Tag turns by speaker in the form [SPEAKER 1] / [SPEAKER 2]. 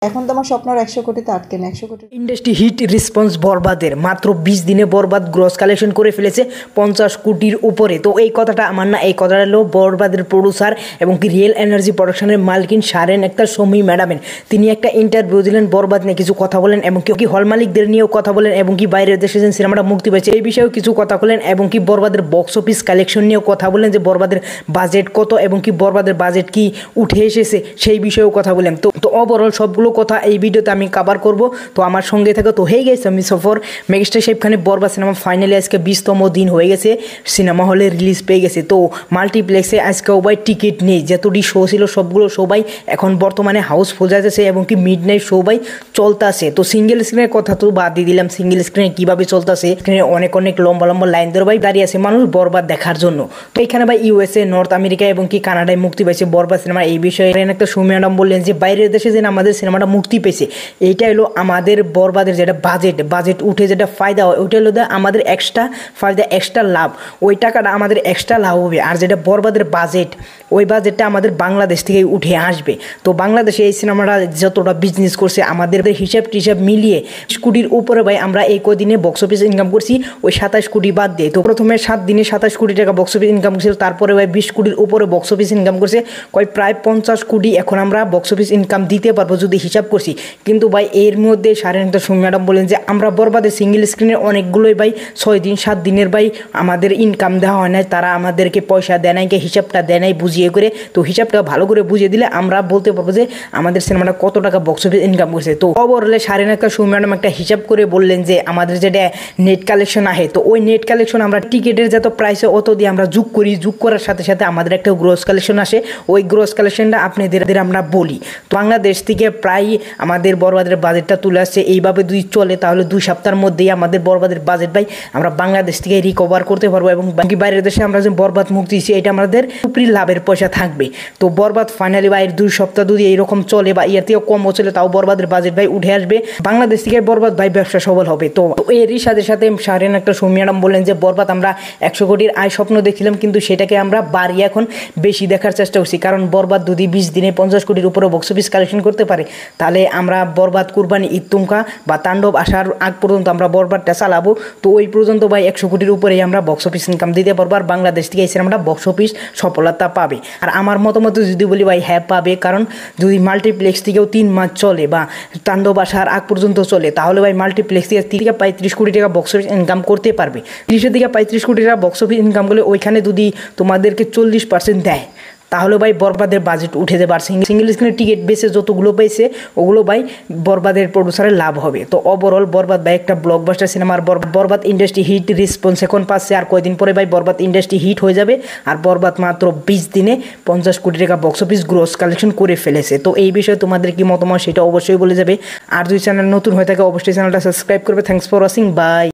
[SPEAKER 1] এখন তো আমার স্বপ্নের 100 কোটিতে আটকে না, 100 কোটি।
[SPEAKER 2] ইন্ডাস্ট্রি হিট রেসপন্স বরবাদের মাত্র 20 দিনে বরবাদ গ্রস কালেকশন করে ফেলেছে 50 কোটির উপরে। তো এই কথাটা আমার না, এই কথাটা হলো বরবাদের প্রডিউসার এবং কি রিয়েল এনার্জি প্রোডাকশনের মালকিন শারেন আক্তার সমী ম্যাডামের। তিনি একটা ইন্টারভিউ দিলেন, বরবাদ নিয়ে কিছু কথা বলেন এবং কি হল মালিকদের নিয়েও কথা বলেন এবং কি বাইরের দেশে যে সিনেমাটা মুক্তি পেয়েছে এই বিষয়েও কিছু কথা বলেন এবং কি বরবাদের বক্স অফিস কালেকশন নিয়েও কথা বলেন, যে বরবাদের বাজেট কত এবং কি বরবাদের বাজেট কি উঠে এসেছে সেই বিষয়েও কথা বলেন। তো ওভারঅল সবগুলো কথা এই ভিডিওতে আমি কভার করব। তো আমার সঙ্গে থাকো। তো হয়ে গেছে আমি সফর মেগাস্টার শাকিব খানের বরবাদ সিনেমা ফাইনালি আজকে 20তম দিন হয়ে গেছে, সিনেমা হলে রিলিজ পেয়ে গেছে। তো মাল্টিপ্লেক্সে আজকে সবাই টিকিট নেই, যতটি শো ছিল সবগুলো সবাই এখন বর্তমানে হাউসফুল যাচ্ছে এবং কি মিড নাইট সবাই চলতেছে। তো সিঙ্গেল স্ক্রিনের কথা তো বাদ দিয়ে দিলাম, সিঙ্গেল স্ক্রিনে কীভাবে চলতেছে, স্ক্রিনে অনেক লম্বা লম্বা লাইন ধরে ভাই দাঁড়িয়ে আছে মানুষ বরবাদ দেখার জন্য। তো এখানে ভাই ইউএসএ, নর্থ আমেরিকা এবং কি কানাডায় মুক্তি পেয়েছে বরবাদ সিনেমা। এই বিষয়ে একটা সমী ম্যাডাম বললেন যে বাইরের দেশে যেন আমাদের সিনেমাটা মুক্তি পেয়েছে, এইটা হলো আমাদের বরবাদের যেটা বাজেট উঠে যেটা ফায়দা হয় ওইটা হলো আমাদের এক্সট্রা ফায়দা, এক্সট্রা লাভ, ওই টাকাটা আমাদের এক্সট্রা লাভ হবে। আর যেটা বরবাদের বাজেট, ওই বাজেটটা আমাদের বাংলাদেশ থেকে উঠে আসবে। তো বাংলাদেশে এই সিনেমাটা যতটা বিজনেস করছে আমাদের হিসাব টিসাব মিলিয়ে 20 কোটির উপরে ভাই আমরা এই কদিনে বক্স অফিস ইনকাম করছি, ওই 27 কোটি বাদ দিয়ে। তো প্রথমে 7 দিনে 27 কোটি টাকা বক্স অফিস ইনকাম করছিল, তারপরে ভাই 20 কোটির উপরে বক্স অফিস ইনকাম করছে, প্রায় 50 কোটি এখন আমরা বক্স অফিস ইনকাম দিতে পারবো যদি হিসাব করছি। কিন্তু ভাই এর মধ্যে শারেন আক্তার সমী ম্যাডাম বলেন যে আমরা বরবাদের সিঙ্গেল স্ক্রিনের অনেকগুলোই ভাই 6 দিন 7 দিনের ভাই আমাদের ইনকাম দেওয়া হয় না, তারা আমাদেরকে পয়সা দেয় নাই, হিসাবটা দেয় নাই বুঝিয়ে করে। তো হিসাবটা ভালো করে বুঝিয়ে দিলে আমরা বলতে পারবো যে আমাদের সিনেমাটা কত টাকা বক্স অফিস ইনকাম করছে। তো ওভারঅলে শারেন আক্তার সমী ম্যাডাম একটা হিসাব করে বললেন যে আমাদের যেটা নেট কালেকশন আহে, তো ওই নেট কালেকশন আমরা টিকিটের যত প্রাইসে অত দিয়ে আমরা যোগ করি, যোগ করার সাথে সাথে আমাদের একটা গ্রোস কালেকশন আসে, ওই গ্রোস কালেকশনটা আপনাদের আমরা বলি। তো বাংলাদেশ থেকে প্রায় আমাদের বরবাদের বাজেটটা তুলে আসছে, এইভাবে যদি চলে তাহলে 2 সপ্তাহের মধ্যেই আমাদের বরবাদের বাজেট ভাই আমরা বাংলাদেশ থেকে রিকভার করতে পারবো এবং বাকি বাইরের দেশে আমরা যে বরবাদ মুক্তি দিচ্ছি এটা আমাদের উপরি লাভের পয়সা থাকবে। তো বরবাদ ফাইনালি ভাই 2 সপ্তাহ যদি এইরকম চলে বা এর থেকেও কমও চলে তাও বরবাদের বাজেট ভাই উঠে আসবে, বাংলাদেশ থেকে বরবাদ ভাই ব্যবসা সফল হবে। তো এরই সাথে সাথে শারেন আক্তার সমী ম্যাডাম বললেন যে বরবাদ আমরা 100 কোটির আয় স্বপ্ন দেখছিলাম, কিন্তু সেটাকে আমরা বাড়িয়ে এখন বেশি দেখার চেষ্টা করছি, কারণ বরবাদ যদি 20 দিনে 50 কোটির উপরে বক্স অফিস কালেকশন করতে পারে তাহলে আমরা বরবাদ, কুরবানি, ঈদ তুমকা বা তাণ্ডব আসার আগ পর্যন্ত আমরা বরবাদটা চালাবো। তো ওই পর্যন্ত ভাই 100 কোটির উপরেই আমরা বক্স অফিস ইনকাম দিতে পারবো আর বাংলাদেশ থেকে এই সিনেমাটা বক্স অফিস সফলতা পাবে। আর আমার মতামত যদি বলি ভাই হ্যাঁ পাবে, কারণ যদি মাল্টিপ্লেক্স থেকেও 3 মাস চলে বা তাণ্ডব আসার আগ পর্যন্ত চলে তাহলে ভাই মাল্টিপ্লেক্স থেকে 35 কোটি টাকা বক্স অফিস ইনকাম করতে পারবে। 30 থেকে 35 কোটি টাকা বক্স অফিস ইনকাম করলে ওইখানে যদি তোমাদেরকে 40% দেয় তাহলে ভাই বরবাদের বাজেট উঠে যাবে। আর সিঙ্গেল স্ক্রিনের টিকিট বেসে যতগুলো পাইছে ওগুলো ভাই বরবাদের প্রডিউসারের লাভ হবে। তো ওভারঅল বরবাদ ভাই একটা ব্লকবাস্টার সিনেমার বরবাদ ইন্ডাস্ট্রি হিট রেসপন্স এখন পাচ্ছে, আর কয়দিন পরে ভাই বরবাদ ইন্ডাস্ট্রি হিট হয়ে যাবে আর বরবাদ মাত্র 20 দিনে 50 কোটি টাকা বক্স অফিস গ্রোস কালেকশন করে ফেলেছে। তো এই বিষয়ে তোমাদের কি মতামত সেটা অবশ্যই বলে যাবে। আর যদি চ্যানেল নতুন হয়ে থাকে অবশ্যই চ্যানেলটা সাবস্ক্রাইব করবে। Thanks for watching, by.